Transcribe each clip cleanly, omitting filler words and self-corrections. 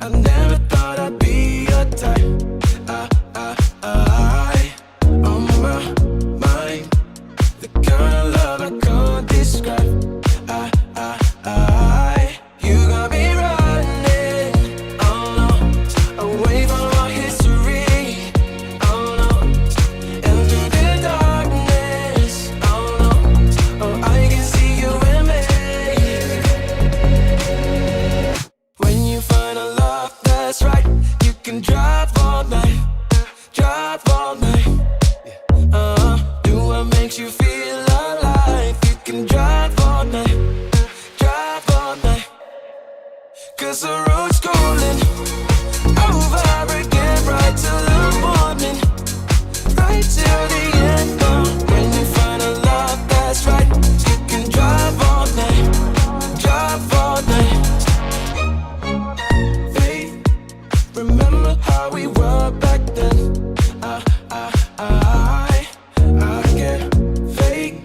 I never thought I'd be your type. I on my mind, the kind of love I can't describe. You got me running, oh no, away from our history, oh no, and through the darkness, oh no, oh I can see you in me. When you find a love that's right, you can drive all night, drive all night. Do what makes you feel alive. You can drive all night, drive all night. 'Cause the road's calling over again, right till the morning, right till the end. When you find a love that's right, you can drive all night, drive all night. Faith, remember how we were back then. I get fake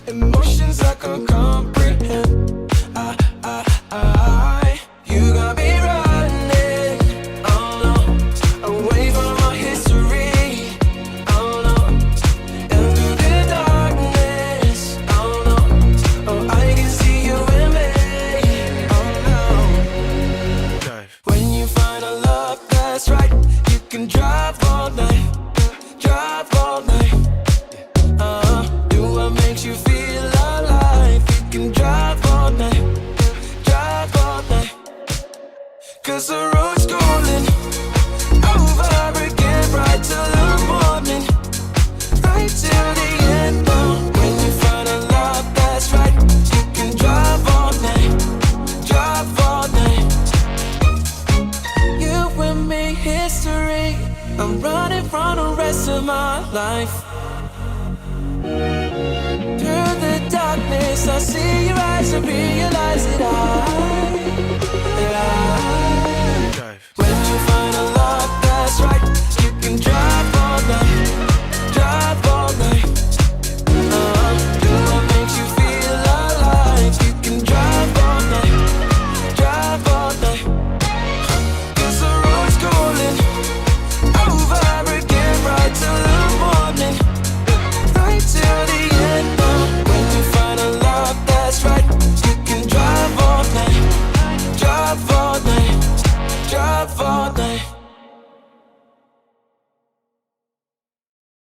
emotions I can't comprehend. You got me running, oh no, away from our history, oh no, and through the darkness, oh no, oh I can see you in me, oh no. When you find a love that's right, you can drive all night, drive all night. Do what makes you feel alive. You can drive all night, drive all night. 'Cause the road's calling over again, right till the morning, right till the end. When you find a love that's right, you can drive all night, drive all night. You and me, history. I'm running from the rest of my life. Through the darkness, I see your eyes and realize that I